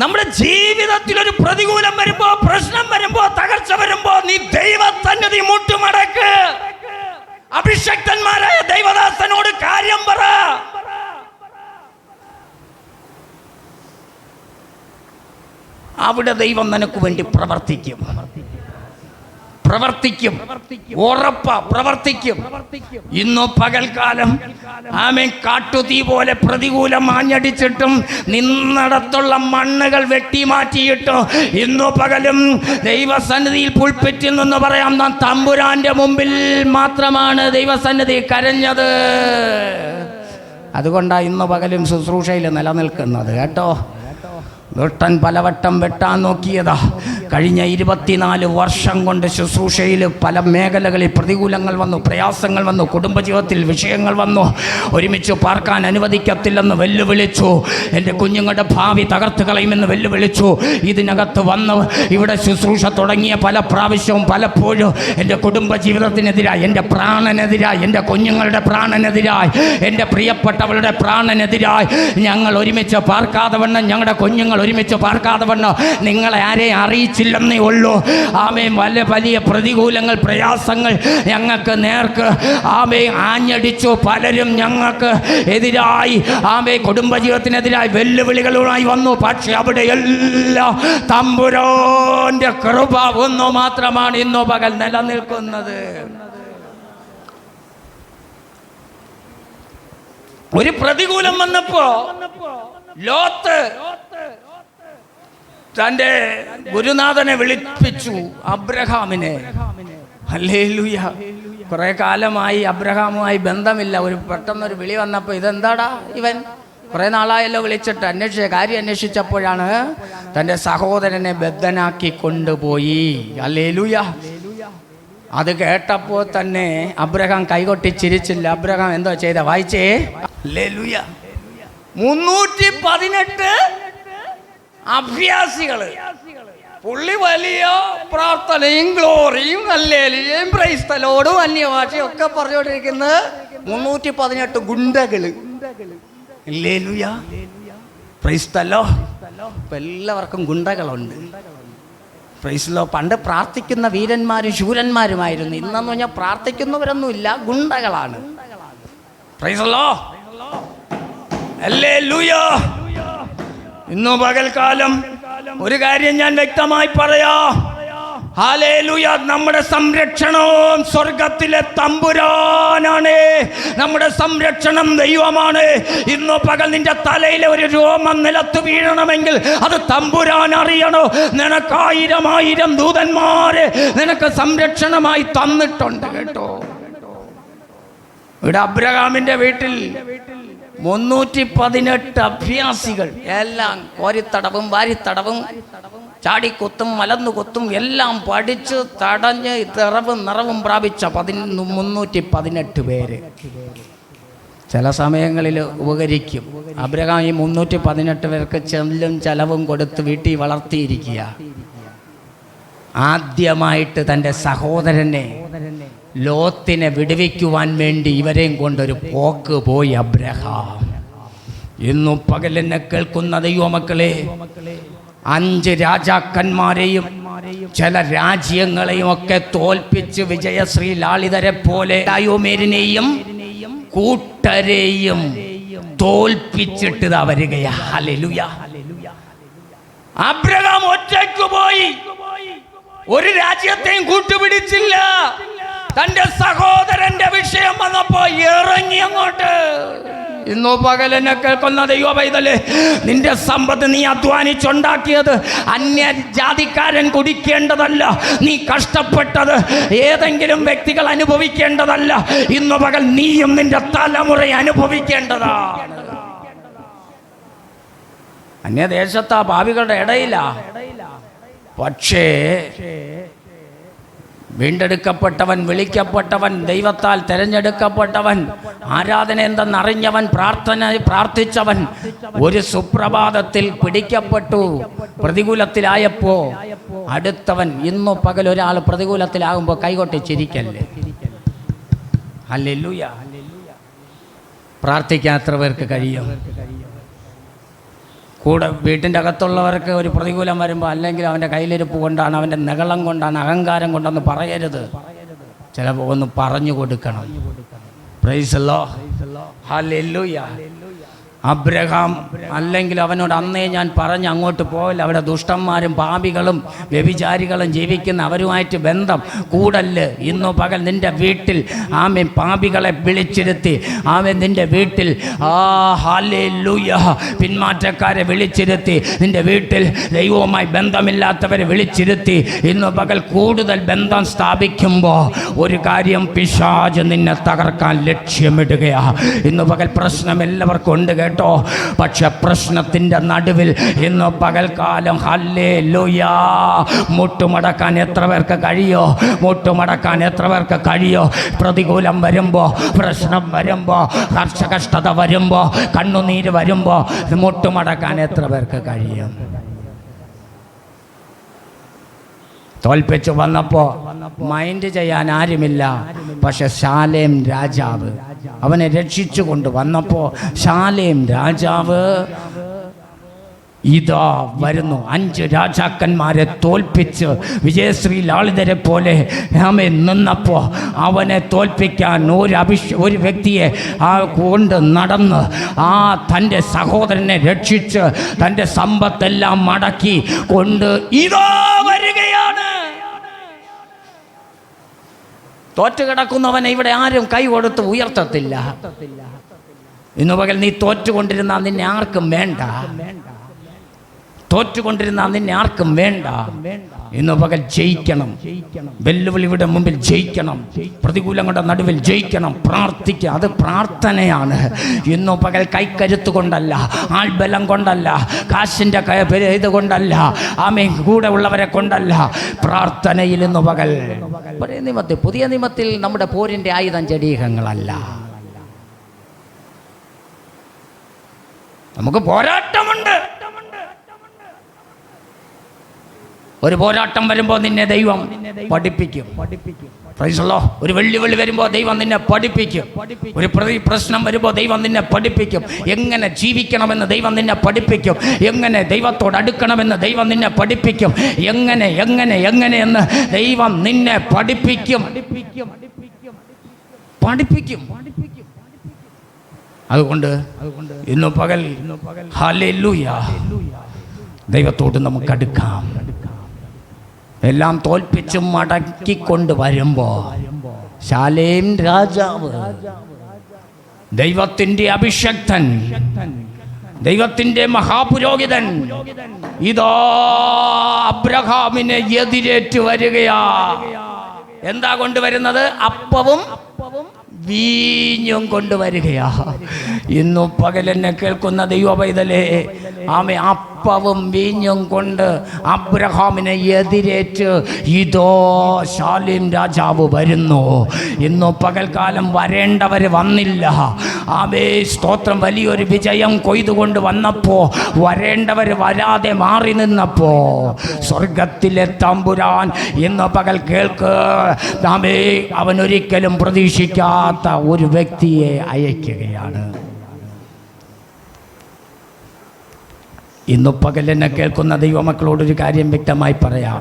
നമ്മുടെ ജീവിതത്തിൽ ഒരു പ്രതികൂലം വരുമ്പോ, പ്രശ്നം വരുമ്പോ, തകർച്ച വരുമ്പോ നീ ദൈവസന്നിധി മുട്ടുമടക്ക്. അഭിഷക്തന്മാരായ ദൈവദാസനോട് കാര്യം പറ. അവിടെ ദൈവം നിനക്ക് വേണ്ടി പ്രവർത്തിക്കും. ഉറപ്പ പ്രവർത്തിക്കും. ഇന്നു പകൽക്കാലം ആമേൻ കാട്ടുതീ പോലെ പ്രതികൂലം ആഞ്ഞടിച്ചിട്ടും നിന്നിടത്തുള്ള മണ്ണുകൾ വെട്ടിമാറ്റിയിട്ടും ഇന്നു പകലും ദൈവസന്നിധിയിൽ പുൽപ്പറ്റിൽ നിന്ന് പറയാം, നാം തമ്പുരാന്റെ മുമ്പിൽ മാത്രമാണ് ദൈവസന്നിധി കരഞ്ഞത്. അതുകൊണ്ടാണ് ഇന്നു പകലും ശുശ്രൂഷയിൽ നിലനിൽക്കുന്നത് കേട്ടോ. ദുഷ്ടൻ പലവട്ടം വെട്ടാൻ നോക്കിയതാ. കഴിഞ്ഞ 24 വർഷം കൊണ്ട് ശുശ്രൂഷയിൽ പല മേഖലകളിൽ പ്രതികൂലങ്ങൾ വന്നു, പ്രയാസങ്ങൾ വന്നു, കുടുംബജീവിതത്തിൽ വിഷയങ്ങൾ വന്നു. ഒരുമിച്ച് പാർക്കാൻ അനുവദിക്കത്തില്ലെന്ന് വെല്ലുവിളിച്ചു. എൻ്റെ കുഞ്ഞുങ്ങളുടെ ഭാവി തകർത്ത് കളയുമെന്ന് വെല്ലുവിളിച്ചു. ഇതിനകത്ത് വന്ന് ഇവിടെ ശുശ്രൂഷ തുടങ്ങിയ പല പ്രാവശ്യവും പലപ്പോഴും എൻ്റെ കുടുംബജീവിതത്തിനെതിരായി, എൻ്റെ പ്രാണനെതിരായി, എൻ്റെ കുഞ്ഞുങ്ങളുടെ പ്രാണനെതിരായി, എൻ്റെ പ്രിയപ്പെട്ടവരുടെ പ്രാണനെതിരായി ഞങ്ങൾ ഒരുമിച്ച് പാർക്കാതെ വണ്ണം, ഞങ്ങളുടെ കുഞ്ഞുങ്ങൾ ഒരുമിച്ച് പാർക്കാതെ വണ്ണം നിങ്ങളെ ആരെയും അറിയിച്ചില്ലെന്നേ ഉള്ളൂ. ആമേൻ. വലിയ പ്രതികൂലങ്ങൾ, പ്രയാസങ്ങൾ ഞങ്ങൾക്ക് നേർക്ക് ആഞ്ഞടിച്ചു. പലരും ഞങ്ങൾക്ക് എതിരായി കുടുംബജീവിതത്തിനെതിരായി വെല്ലുവിളികളുമായി വന്നു. പക്ഷെ അവിടെയെല്ലാം തമ്പുരാന്റെ കൃപ ഒന്നു മാത്രമാണ് ഇന്നു പകൽ നിലനിൽക്കുന്നത്. ഒരു പ്രതികൂലം വന്നപ്പോ ലോത്ത് തന്റെ ഗുരുനാഥനെ വിളിപ്പിച്ചു, അബ്രഹാമിനെ. ഹല്ലേലൂയ. കുറെ കാലമായി അബ്രഹാമുമായി ബന്ധമില്ല. പെട്ടെന്നൊരു വിളി വന്നപ്പോൾ ഇതെന്താടാ ഇവൻ, കുറെ നാളായല്ലോ വിളിച്ചിട്ട് കാര്യം അന്വേഷിച്ചപ്പോഴാണ് തൻ്റെ സഹോദരനെ ബദ്ധനാക്കി കൊണ്ടുപോയി. ഹല്ലേലൂയ. അത് കേട്ടപ്പോൾ തന്നെ അബ്രഹാം കൈകൊട്ടി ചിരിച്ചില്ല. അബ്രഹാം എന്തോ ചെയ്ത വായിച്ചേ. ഹല്ലേലൂയ. 318 അഭ്യാസികള്. പുള്ളി വലിയ പ്രാർത്ഥനയും ഗ്ലോറിയും ഹല്ലേലൂയയും പ്രൈസ് ദി ലോർഡും അന്യഭാഷയും ഒക്കെ പറഞ്ഞുകൊണ്ടിരിക്കുന്നത് 318 ഗുണ്ടകള്. ഹല്ലേലൂയ. Price the Lord. ഇപ്പം എല്ലാവർക്കും ഗുണ്ടകളുണ്ട്. Price the Lord. പണ്ട് പ്രാർത്ഥിക്കുന്ന വീരന്മാരും ശൂരന്മാരുമായിരുന്നു. ഇന്നെന്ന് പറഞ്ഞാൽ പ്രാർത്ഥിക്കുന്നവരൊന്നുമില്ല, ഗുണ്ടകളാണ്. Praise the lord. ഹല്ലേലൂയ. ഇന്നു പകൽക്കാലം ഒരു കാര്യം ഞാൻ വ്യക്തമായി പറയാം. ഹല്ലേലൂയ. നമ്മുടെ സംരക്ഷണം സ്വർഗത്തിലെ തമ്പുരാനാണ്. നമ്മുടെ സംരക്ഷണം ദൈവമാണ്. ഇന്നു പകൽ നിന്റെ തലയിലെ ഒരു രോമം നിലത്ത് വീഴണമെങ്കിൽ അത് തമ്പുരാൻ അറിയണോ. നിനക്ക് 1000 ദൂതന്മാരെ നിനക്ക് സംരക്ഷണമായി തന്നിട്ടുണ്ട് കേട്ടോ. ഇവിടെ അബ്രഹാമിന്റെ വീട്ടിൽ 318 അഭ്യാസികൾ. എല്ലാം കോരിത്തടവും വാരിത്തടവും ചാടിക്കൊത്തും മലന്നുകൊത്തും എല്ലാം പഠിച്ച് തടഞ്ഞ് നിറവും പ്രാപിച്ച 318 പേര്. ചില സമയങ്ങളിൽ ഉപകരിക്കും. അബ്രഹാം ഈ 318 പേർക്ക് ചെലവും കൊടുത്ത് വീട്ടിൽ വളർത്തിയിരിക്കുക. ആദ്യമായിട്ട് തൻ്റെ സഹോദരനെ ലോത്തിനെ വിടുവിക്കുവാൻ വേണ്ടി ഇവരെയും കൊണ്ടൊരു പോക്ക് പോയി അബ്രഹാം. ഇന്നു പകലെന്നെ കേൾക്കുന്ന ദൈവമക്കളെ, 5 രാജാക്കന്മാരെയും ചില രാജ്യങ്ങളെയും ഒക്കെ തോൽപ്പിച്ച് വിജയശ്രീ ലാളിതരെ പോലെ യോമേരിനെയും കൂട്ടരെയും തോൽപ്പിച്ചിട്ട് വരികയാ. ഹല്ലേലൂയ. അബ്രഹാം ഒറ്റയ്ക്ക് പോയി, ഒരു രാജ്യത്തെയും കൂട്ടുപിടിച്ചില്ല. തന്റെ സഹോദരന്റെ വിഷയം വന്നപ്പോ ഇറങ്ങി അങ്ങോട്ട്. ഇന്നു പകലെന്നെ കേൾക്കുന്ന ദൈവ പൈതലേ, നിന്റെ സമ്പത്ത് നീ അധ്വാനിച്ചുണ്ടാക്കിയത് അന്യ ജാതിക്കാരൻ കുടിക്കേണ്ടതല്ല. നീ കഷ്ടപ്പെട്ടത് ഏതെങ്കിലും വ്യക്തികൾ അനുഭവിക്കേണ്ടതല്ല. ഇന്നു പകൽ നീയും നിന്റെ തലമുറ അനുഭവിക്കേണ്ടതാണ്. അന്യദേശത്താ ഭാവികളുടെ ഇടയിലാ. പക്ഷേ വീണ്ടെടുക്കപ്പെട്ടവൻ, വിളിക്കപ്പെട്ടവൻ, ദൈവത്താൽ തിരഞ്ഞെടുക്കപ്പെട്ടവൻ, ആരാധന എന്തെന്നറിഞ്ഞവൻ, പ്രാർത്ഥിച്ചവൻ ഒരു സുപ്രഭാതത്തിൽ പിടിക്കപ്പെട്ടു. പ്രതികൂലത്തിലായപ്പോ അടുത്തവൻ, ഇന്നു പകൽ ഒരാൾ പ്രതികൂലത്തിലാകുമ്പോൾ കൈകൊട്ടി ചിരിക്കല്ലേ. ഹല്ലേലൂയ. പ്രാർത്ഥിക്കാൻ എത്ര പേർക്ക് കഴിയും? കൂടെ വീട്ടിൻ്റെ അകത്തുള്ളവർക്ക് ഒരു പ്രതികൂലം വരുമ്പോൾ അല്ലെങ്കിൽ അവൻ്റെ കയ്യിലിരിപ്പ് കൊണ്ടാണ്, അവൻ്റെ നഗളം കൊണ്ടാണ്, അഹങ്കാരം കൊണ്ടെന്ന് പറയരുത്. ചിലപ്പോൾ ഒന്ന് പറഞ്ഞു കൊടുക്കണം. Price the lord. Hallelujah. Abraham അല്ലെങ്കിൽ അവനോട് അന്നേ ഞാൻ പറഞ്ഞ് അങ്ങോട്ട് പോവില്ല. അവിടെ ദുഷ്ടന്മാരും പാപികളും വ്യഭിചാരികളും ജീവിക്കുന്ന അവരുമായിട്ട് ബന്ധം കൂടല്ല്. ഇന്നു പകൽ നിൻ്റെ വീട്ടിൽ ആമേൻ പാപികളെ വിളിച്ചിരുത്തി, ആമേൻ നിൻ്റെ വീട്ടിൽ ഹല്ലേലൂയ പിന്മാറ്റക്കാരെ വിളിച്ചിരുത്തി, നിൻ്റെ വീട്ടിൽ ദൈവവുമായി ബന്ധമില്ലാത്തവരെ വിളിച്ചിരുത്തി ഇന്നു പകൽ കൂടുതൽ ബന്ധം സ്ഥാപിക്കുമ്പോൾ ഒരു കാര്യം, പിശാച് നിന്നെ തകർക്കാൻ ലക്ഷ്യമിടുകയാണ്. ഇന്നു പകൽ പ്രശ്നം എല്ലാവർക്കും ഉണ്ട് കേട്ടോ. കേട്ടോ. പക്ഷെ പ്രശ്നത്തിൻ്റെ നടുവിൽ ഇന്ന് പകൽക്കാലം ഹല്ലേലൂയാ, മുട്ടുമടക്കാൻ എത്ര പേർക്ക് കഴിയോ? മുട്ടുമടക്കാൻ എത്ര പേർക്ക് കഴിയോ? പ്രതികൂലം വരുമ്പോൾ, പ്രശ്നം വരുമ്പോൾ, കഷ്ടത വരുമ്പോൾ, കണ്ണുനീര് വരുമ്പോൾ മുട്ടുമടക്കാൻ എത്ര പേർക്ക് കഴിയും? തോൽപ്പിച്ചു വന്നപ്പോൾ മൈൻഡ് ചെയ്യാൻ ആരുമില്ല. പക്ഷെ ശാലേം രാജാവ് അവനെ രക്ഷിച്ചു കൊണ്ട് വന്നപ്പോൾ ശാലേം രാജാവ് ഇതാ വരുന്നു. 5 രാജാക്കന്മാരെ തോൽപ്പിച്ച് വിജയശ്രീ ലാളിതരെ പോലെ ആമേൻ നിന്നപ്പോൾ അവനെ തോൽപ്പിക്കാൻ ഒരു വ്യക്തിയെ കൊണ്ട് നടന്ന് തൻ്റെ സഹോദരനെ രക്ഷിച്ച് തൻ്റെ സമ്പത്തെല്ലാം മടക്കി കൊണ്ട് ഇതാ വരികയാണ്. തോറ്റുകിടക്കുന്നവനെ ഇവിടെ ആരും കൈ കൊടുത്ത് ഉയർത്തത്തില്ല. ഇന്ന് പകൽ നീ തോറ്റുകൊണ്ടിരുന്നാൽ നിന്നെ ആർക്കും വേണ്ട. തോറ്റുകൊണ്ടിരുന്നാൽ നിന്നെ ആർക്കും വേണ്ട. ഇന്ന് പകൽ ജയിക്കണം. വെല്ലുവിളിയുടെ മുമ്പിൽ ജയിക്കണം. പ്രതികൂലങ്ങളുടെ നടുവിൽ ജയിക്കണം. പ്രാർത്ഥിക്കുക. അത് പ്രാർത്ഥനയാണ്. ഇന്നു പകൽ കൈക്കരുത്ത് കൊണ്ടല്ല, ആൾബലം കൊണ്ടല്ല, കാശിൻ്റെ ഇത് കൊണ്ടല്ല, ആമേൻ കൂടെ ഉള്ളവരെ കൊണ്ടല്ല. പ്രാർത്ഥനയിൽ ഇന്നു പകൽ പുതിയ നിയമത്തിൽ നമ്മുടെ പോരിൻ്റെ ആയുധം ജഡീകങ്ങളല്ല. നമുക്ക് പോരാട്ടമുണ്ട്. ഒരു പോരാട്ടം വരുമ്പോൾ നിന്നെ ദൈവം പഠിപ്പിക്കും. ഒരു വെല്ലുവിളി വരുമ്പോൾ ദൈവം നിന്നെ പഠിപ്പിക്കും. ഒരു പ്രശ്നം വരുമ്പോൾ ദൈവം നിന്നെ പഠിപ്പിക്കും. എങ്ങനെ ജീവിക്കണമെന്ന് ദൈവം നിന്നെ പഠിപ്പിക്കും. എങ്ങനെ ദൈവത്തോട് അടുക്കണമെന്ന് ദൈവം നിന്നെ പഠിപ്പിക്കും. എങ്ങനെ എന്ന് ദൈവം നിന്നെ പഠിപ്പിക്കും. അതുകൊണ്ട് ഇന്നു പകൽ ഹല്ലേലൂയ, ദൈവത്തോട് നമുക്ക് അടുക്കാം. എല്ലാം തോൽപ്പിച്ചും മടക്കിക്കൊണ്ട് വരുമ്പോ ശാലേം രാജാവ്, ദൈവത്തിന്റെ അഭിഷക്തൻ, ദൈവത്തിന്റെ മഹാപുരോഹിതൻ ഇതാ അബ്രഹാമിനെ എതിരേറ്റ് വരികയാ. എന്താ കൊണ്ടുവരുന്നത്? അപ്പവും വീഞ്ഞും കൊണ്ടുവരികയാ. ഇന്നു പകലെന്നെ കേൾക്കുന്ന ദൈവപൈതലേ, ആമേ അപ്പവും വീഞ്ഞും കൊണ്ട് അബ്രഹാമിനെ എതിരേറ്റ് ഇതോ ശാലേം രാജാവ് വരുന്നു. ഇന്നു പകൽക്കാലം വരേണ്ടവർ വന്നില്ല. ആമേ സ്തോത്രം. വലിയൊരു വിജയം കൊയ്തുകൊണ്ട് വന്നപ്പോൾ വരേണ്ടവർ വരാതെ മാറി നിന്നപ്പോ സ്വർഗത്തിലെ തമ്പുരാൻ ഇന്ന് പകൽ കേൾക്ക്, ആമേ അവനൊരിക്കലും പ്രതീക്ഷിക്കാത്ത ഒരു വ്യക്തിയെ അയക്കുകയാണ്. ഇന്നു പകൽ എന്നെ കേൾക്കുന്ന ദൈവമക്കളോടൊരു കാര്യം വ്യക്തമായി പറയാം.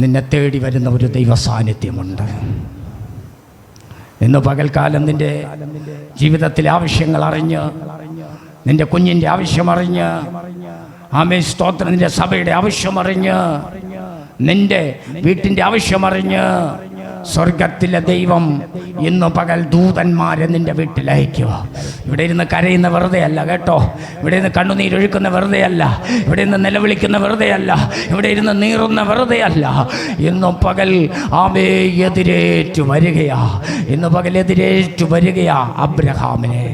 നിന്നെ തേടി വരുന്ന ഒരു ദൈവ സാന്നിധ്യമുണ്ട്. ഇന്ന് പകൽക്കാലം നിന്റെ ജീവിതത്തിലെ ആവശ്യങ്ങൾ അറിഞ്ഞ്, നിന്റെ കുഞ്ഞിൻ്റെ ആവശ്യമറിഞ്ഞ്, ആമേ സ്തോത്രം, നിന്റെ സഭയുടെ ആവശ്യമറിഞ്ഞ്, നിന്റെ വീട്ടിൻ്റെ ആവശ്യമറിഞ്ഞ് സ്വർഗത്തിലെ ദൈവം ഇന്ന് പകൽ ദൂതന്മാരെ നിന്റെ വീട്ടിലയക്കുക. ഇവിടെ ഇരുന്ന് കരയുന്ന വെറുതെ അല്ല കേട്ടോ. ഇവിടെ ഇരുന്ന് കണ്ണുനീരൊഴുക്കുന്ന വെറുതെ അല്ല. ഇവിടെ ഇരുന്ന് നിലവിളിക്കുന്ന വെറുതെ അല്ല. ഇവിടെ ഇരുന്ന് നീറുന്ന വെറുതെ അല്ല. ഇന്ന് പകൽ ആമേ എതിരേറ്റു വരികയാ. ഇന്ന് പകൽ എതിരേറ്റു വരികയാ അബ്രഹാമിനെ.